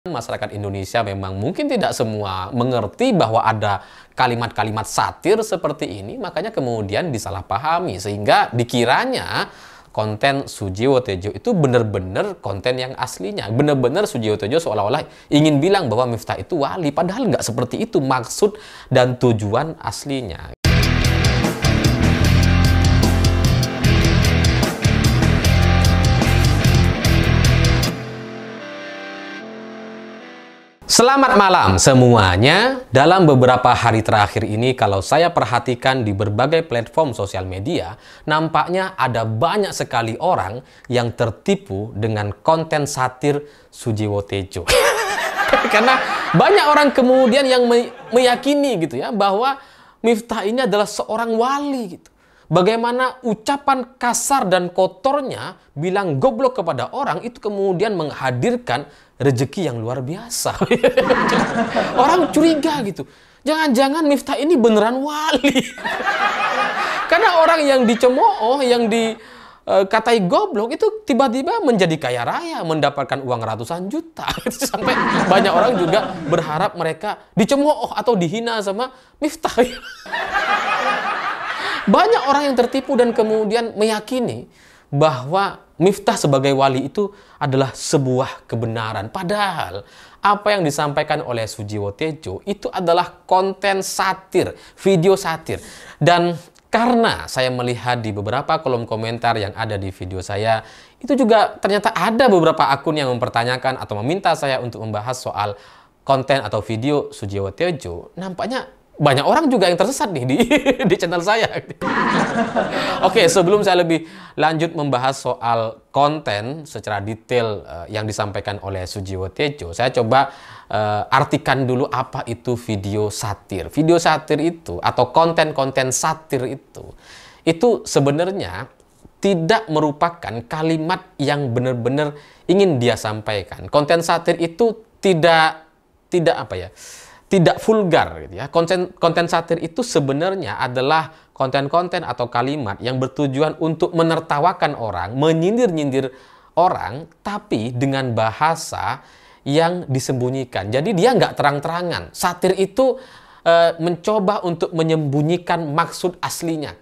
Masyarakat Indonesia memang mungkin tidak semua mengerti bahwa ada kalimat-kalimat satir seperti ini, makanya kemudian disalahpahami sehingga dikiranya konten Sujiwo Tejo itu benar-benar konten yang aslinya. Benar-benar Sujiwo Tejo seolah-olah ingin bilang bahwa Miftah itu wali, padahal nggak seperti itu maksud dan tujuan aslinya. Selamat malam semuanya. Dalam beberapa hari terakhir ini, kalau saya perhatikan di berbagai platform sosial media, nampaknya ada banyak sekali orang yang tertipu dengan konten satir Sujiwo Tejo. Karena banyak orang kemudian yang meyakini gitu ya, bahwa Miftah ini adalah seorang wali gitu. Bagaimana ucapan kasar dan kotornya bilang goblok kepada orang itu kemudian menghadirkan rezeki yang luar biasa. Orang curiga gitu. Jangan-jangan Miftah ini beneran wali. Karena orang yang dicemooh, yang dikatai goblok itu tiba-tiba menjadi kaya raya, mendapatkan uang ratusan juta. Sampai banyak orang juga berharap mereka dicemooh atau dihina sama Miftah. Banyak orang yang tertipu dan kemudian meyakini bahwa Miftah sebagai wali itu adalah sebuah kebenaran. Padahal apa yang disampaikan oleh Sujiwo Tejo itu adalah konten satir, video satir. Dan karena saya melihat di beberapa kolom komentar yang ada di video saya, itu juga ternyata ada beberapa akun yang mempertanyakan atau meminta saya untuk membahas soal konten atau video Sujiwo Tejo. Nampaknya banyak orang juga yang tersesat nih di channel saya. Oke, sebelum saya lebih lanjut membahas soal konten secara detail yang disampaikan oleh Sujiwo Tejo, saya coba artikan dulu apa itu video satir. Video satir itu atau konten-konten satir itu sebenarnya tidak merupakan kalimat yang benar-benar ingin dia sampaikan. Konten satir itu tidak vulgar gitu ya. Konten satir itu sebenarnya adalah konten-konten atau kalimat yang bertujuan untuk menertawakan orang, menyindir-nyindir orang, tapi dengan bahasa yang disembunyikan. Jadi dia nggak terang-terangan. Satir itu mencoba untuk menyembunyikan maksud aslinya.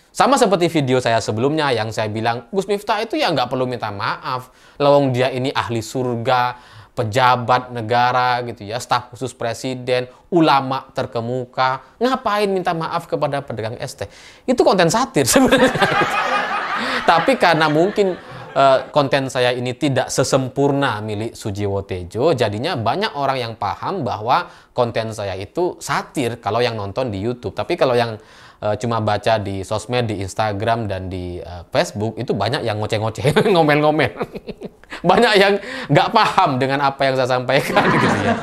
Sama seperti video saya sebelumnya yang saya bilang, Gus Miftah itu ya nggak perlu minta maaf. Lawang dia ini ahli surga, pejabat negara gitu ya, staf khusus presiden, ulama terkemuka, ngapain minta maaf kepada pedagang es teh? Itu konten satir sebenarnya. Tapi karena mungkin konten saya ini tidak sesempurna milik Sujiwo Tejo, jadinya banyak orang yang paham bahwa konten saya itu satir kalau yang nonton di YouTube. Tapi kalau yang cuma baca di sosmed, di Instagram dan di Facebook, itu banyak yang ngoceh-ngoceh, ngomel-ngomel. Banyak yang nggak paham dengan apa yang saya sampaikan gitu ya.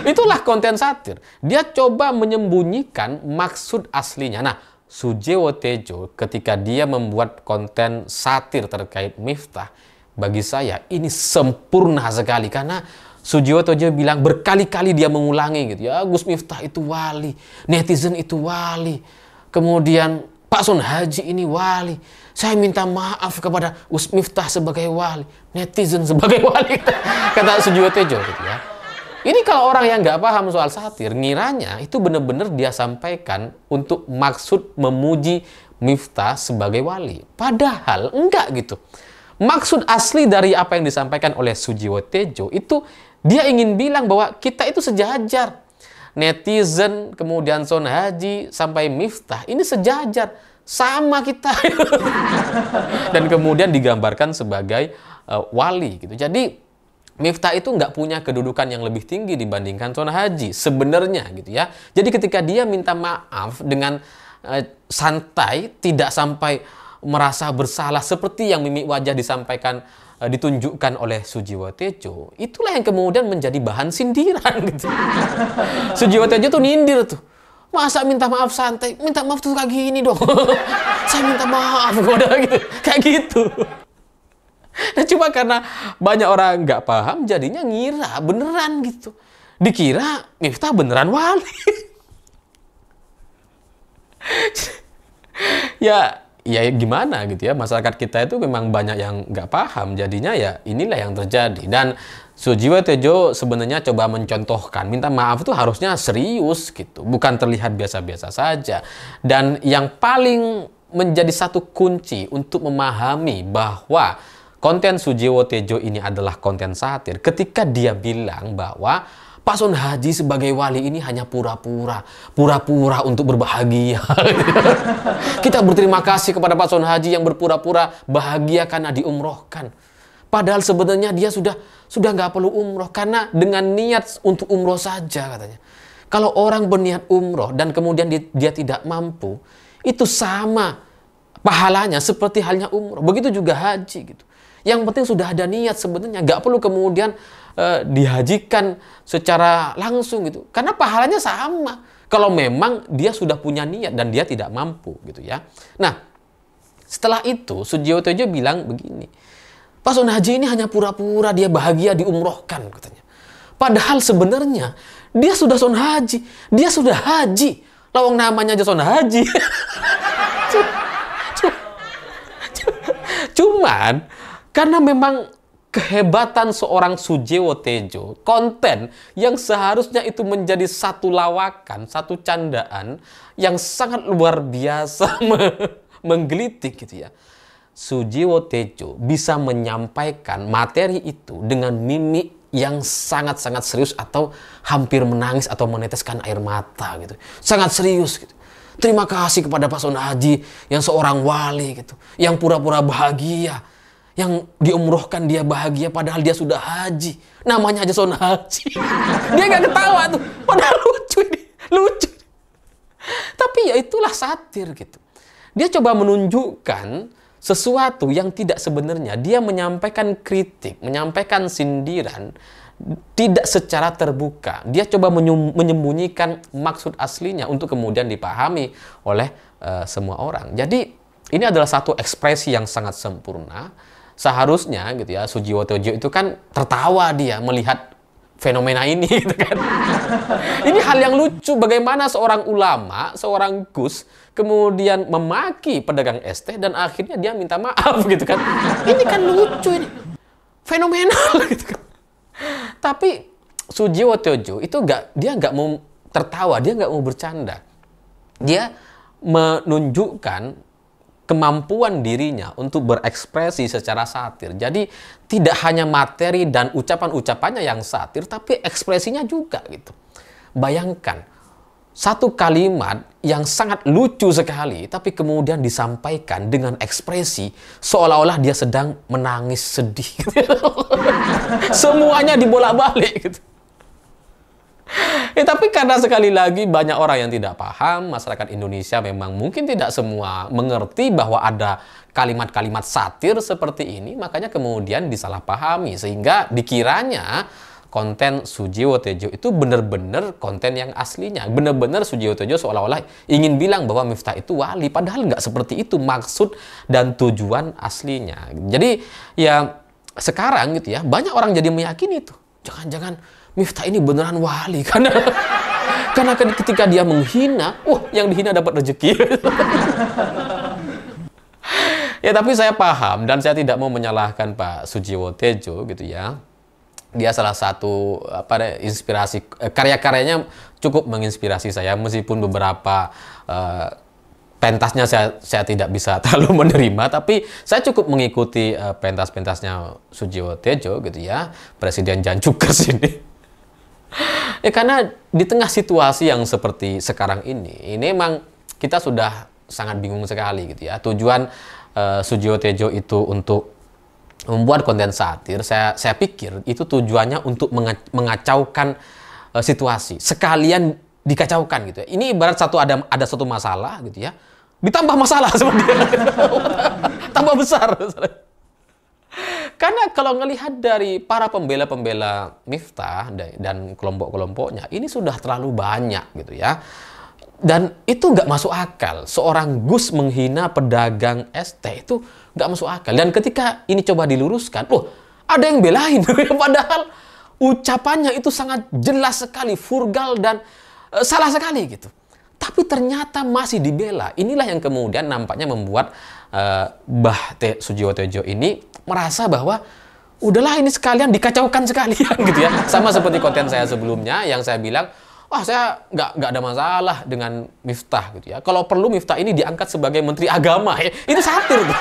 Itulah konten satir. Dia coba menyembunyikan maksud aslinya. Nah, Sujiwo Tejo ketika dia membuat konten satir terkait Miftah, bagi saya ini sempurna sekali. Karena Sujiwo Tejo bilang berkali-kali dia mengulangi gitu ya, Gus Miftah itu wali, netizen itu wali, kemudian Pak Sun Haji ini wali. Saya minta maaf kepada Gus Miftah sebagai wali, netizen sebagai wali, kata Sujiwo Tejo gitu ya. Ini kalau orang yang nggak paham soal satir, ngiranya itu benar-benar dia sampaikan untuk maksud memuji Miftah sebagai wali. Padahal enggak gitu. Maksud asli dari apa yang disampaikan oleh Sujiwo Tejo itu dia ingin bilang bahwa kita itu sejajar. Netizen, kemudian Sun Haji, sampai Miftah, ini sejajar. Sama kita. Dan kemudian digambarkan sebagai wali gitu. Jadi Miftah itu nggak punya kedudukan yang lebih tinggi dibandingkan Sun Haji sebenarnya gitu ya. Jadi ketika dia minta maaf dengan santai, tidak sampai merasa bersalah seperti yang mimik wajah disampaikan, ditunjukkan oleh Sujiwo Tejo, itulah yang kemudian menjadi bahan sindiran gitu. Sujiwo Tejo tuh nindir tuh. Masa minta maaf santai? Minta maaf tuh kayak gini dong. Saya minta maaf kepada gitu. Kayak gitu. Nah, cuma karena banyak orang nggak paham, jadinya ngira beneran gitu. Dikira Miftah beneran wali. Ya gimana gitu ya. Masyarakat kita itu memang banyak yang nggak paham. Jadinya ya inilah yang terjadi. Dan Sujiwo Tejo sebenarnya coba mencontohkan, minta maaf itu harusnya serius gitu, bukan terlihat biasa-biasa saja. Dan yang paling menjadi satu kunci untuk memahami bahwa konten Sujiwo Tejo ini adalah konten satir, ketika dia bilang bahwa Pak Son Haji sebagai wali ini hanya pura-pura untuk berbahagia. Kita berterima kasih kepada Pak Son Haji yang berpura-pura bahagia karena diumrohkan. Padahal sebenarnya dia sudah nggak perlu umroh karena dengan niat untuk umroh saja katanya. Kalau orang berniat umroh dan kemudian dia tidak mampu, itu sama pahalanya seperti halnya umroh. Begitu juga haji gitu. Yang penting sudah ada niat sebenarnya, nggak perlu kemudian dihajikan secara langsung gitu. Karena pahalanya sama. Kalau memang dia sudah punya niat dan dia tidak mampu gitu ya. Nah, setelah itu Sujiwo Tejo bilang begini. Pak Son Haji ini hanya pura-pura dia bahagia diumrohkan katanya. Padahal sebenarnya dia sudah Son Haji, dia sudah haji. Lawang namanya aja Son Haji. Cuman karena memang kehebatan seorang Sujiwo Tejo, konten yang seharusnya itu menjadi satu lawakan, satu candaan yang sangat luar biasa menggelitik gitu ya. Sujiwo Tejo bisa menyampaikan materi itu dengan mimik yang sangat-sangat serius atau hampir menangis atau meneteskan air mata gitu. Sangat serius gitu. Terima kasih kepada Pak Son Haji yang seorang wali gitu, yang pura-pura bahagia, yang diumrohkan dia bahagia padahal dia sudah haji. Namanya aja Son Haji. Dia nggak ketawa tuh, padahal lucu ini, lucu. Tapi ya itulah satir gitu. Dia coba menunjukkan sesuatu yang tidak sebenarnya. Dia menyampaikan kritik, menyampaikan sindiran, tidak secara terbuka. Dia coba menyembunyikan maksud aslinya untuk kemudian dipahami oleh semua orang. Jadi ini adalah satu ekspresi yang sangat sempurna. Seharusnya gitu ya, Sujiwo Tejo itu kan tertawa dia melihat fenomena ini gitu kan. Ini hal yang lucu, bagaimana seorang ulama, seorang Gus kemudian memaki pedagang es teh dan akhirnya dia minta maaf gitu kan. Ini kan lucu ini. Fenomenal gitu kan. Tapi Sujiwo Tejo itu dia nggak mau tertawa, dia nggak mau bercanda. Dia menunjukkan kemampuan dirinya untuk berekspresi secara satir. Jadi tidak hanya materi dan ucapan-ucapannya yang satir, tapi ekspresinya juga gitu. Bayangkan, satu kalimat yang sangat lucu sekali, tapi kemudian disampaikan dengan ekspresi seolah-olah dia sedang menangis sedih. Semuanya dibolak-balik gitu. Tapi karena sekali lagi banyak orang yang tidak paham, masyarakat Indonesia memang mungkin tidak semua mengerti bahwa ada kalimat-kalimat satir seperti ini, makanya kemudian disalahpahami sehingga dikiranya konten Sujiwo Tejo itu benar-benar konten yang aslinya. Benar-benar Sujiwo Tejo seolah-olah ingin bilang bahwa Miftah itu wali, padahal nggak seperti itu maksud dan tujuan aslinya. Jadi ya sekarang gitu ya, banyak orang jadi meyakini itu. Jangan-jangan Miftah ini beneran wali karena ketika dia menghina, yang dihina dapat rezeki. Ya tapi saya paham dan saya tidak mau menyalahkan Pak Sujiwo Tejo gitu ya. Dia salah satu inspirasi, karya-karyanya cukup menginspirasi saya meskipun beberapa pentasnya saya tidak bisa terlalu menerima, tapi saya cukup mengikuti pentas-pentasnya Sujiwo Tejo gitu ya, Presiden Jan Cukers ini. Ya karena di tengah situasi yang seperti sekarang ini memang kita sudah sangat bingung sekali gitu ya. Tujuan Sujiwo Tejo itu untuk membuat konten satir, saya pikir itu tujuannya untuk mengacaukan situasi, sekalian dikacaukan gitu ya. Ini ibarat ada satu masalah gitu ya, ditambah masalah sebenarnya. Tambah besar. Karena kalau ngelihat dari para pembela-pembela Miftah dan kelompok-kelompoknya, ini sudah terlalu banyak gitu ya. Dan itu nggak masuk akal. Seorang Gus menghina pedagang es teh itu nggak masuk akal. Dan ketika ini coba diluruskan, ada yang belain. Padahal ucapannya itu sangat jelas sekali, vulgar dan salah sekali gitu. Tapi ternyata masih dibela. Inilah yang kemudian nampaknya membuat Mbah Sujiwo Tejo ini merasa bahwa udahlah ini sekalian dikacaukan sekalian gitu ya. Sama seperti konten saya sebelumnya yang saya bilang, wah saya nggak ada masalah dengan Miftah gitu ya. Kalau perlu Miftah ini diangkat sebagai Menteri Agama ya. Itu satir tuh.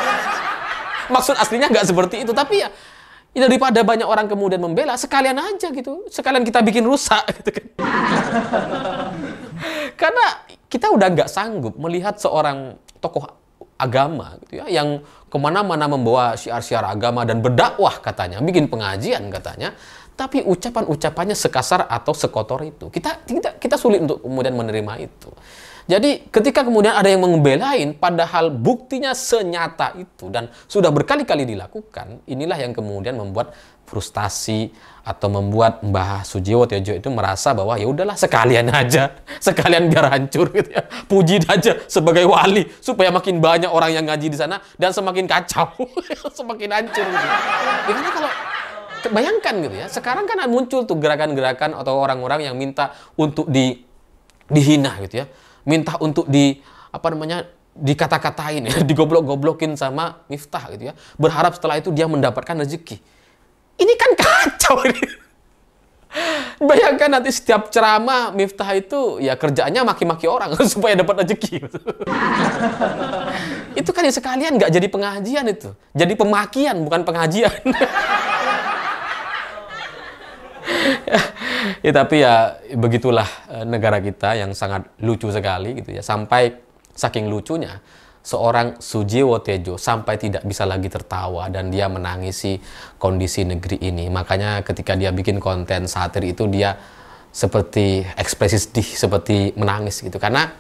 Maksud aslinya nggak seperti itu, tapi ya daripada banyak orang kemudian membela, sekalian aja gitu. Sekalian kita bikin rusak gitu kan. Karena kita udah nggak sanggup melihat seorang tokoh agama gitu ya, yang kemana-mana membawa syiar-syiar agama dan berdakwah katanya, bikin pengajian katanya, tapi ucapan-ucapannya sekasar atau sekotor itu. Kita sulit untuk kemudian menerima itu. Jadi ketika kemudian ada yang membelain, padahal buktinya senyata itu dan sudah berkali-kali dilakukan, inilah yang kemudian membuat frustasi atau membuat Mbah Sujiwo Tejo itu merasa bahwa ya udahlah sekalian aja, sekalian biar hancur gitu ya. Puji aja sebagai wali supaya makin banyak orang yang ngaji di sana dan semakin kacau, semakin hancur gitu. Ya, karena kalau bayangkan gitu ya, sekarang kan muncul tuh gerakan-gerakan atau orang-orang yang minta untuk dihina gitu ya. Minta untuk dikata-katain ya, digoblok-goblokin sama Miftah gitu ya. Berharap setelah itu dia mendapatkan rezeki. Ini kan kacau ini. Bayangkan nanti setiap ceramah Miftah itu ya kerjaannya maki-maki orang supaya dapat rezeki. Itu kan ya sekalian nggak jadi pengajian itu. Jadi pemakian bukan pengajian. Ya, tapi ya begitulah negara kita yang sangat lucu sekali gitu ya. Sampai saking lucunya seorang Sujiwo Tejo sampai tidak bisa lagi tertawa dan dia menangisi kondisi negeri ini. Makanya ketika dia bikin konten satir itu dia seperti ekspresi sedih, seperti menangis gitu. Karena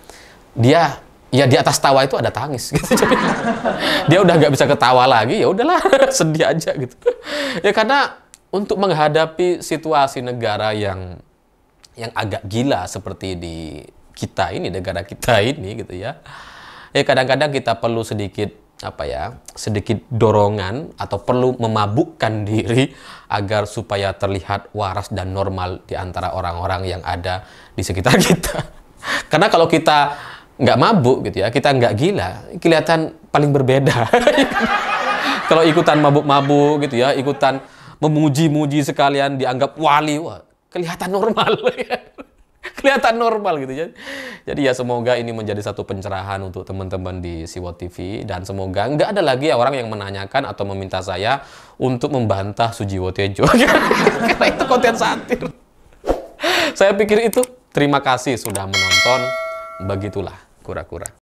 dia ya di atas tawa itu ada tangis gitu. Jadi, dia udah nggak bisa ketawa lagi, ya udahlah sedih aja gitu. Ya karena untuk menghadapi situasi negara yang agak gila seperti di kita ini, negara kita ini gitu ya. Ya kadang-kadang kita perlu sedikit sedikit dorongan atau perlu memabukkan diri agar supaya terlihat waras dan normal di antara orang-orang yang ada di sekitar kita. Karena kalau kita nggak mabuk gitu ya, kita nggak gila, kelihatan paling berbeda. Kalau ikutan mabuk-mabuk gitu ya, ikutan memuji-muji sekalian dianggap wali, wah kelihatan normal. Kelihatan normal gitu ya. Jadi ya semoga ini menjadi satu pencerahan untuk teman-teman di Siwot TV dan semoga nggak ada lagi ya orang yang menanyakan atau meminta saya untuk membantah Sujiwo Tejo. Karena itu konten satir. Saya pikir itu. Terima kasih sudah menonton. Begitulah kura-kura.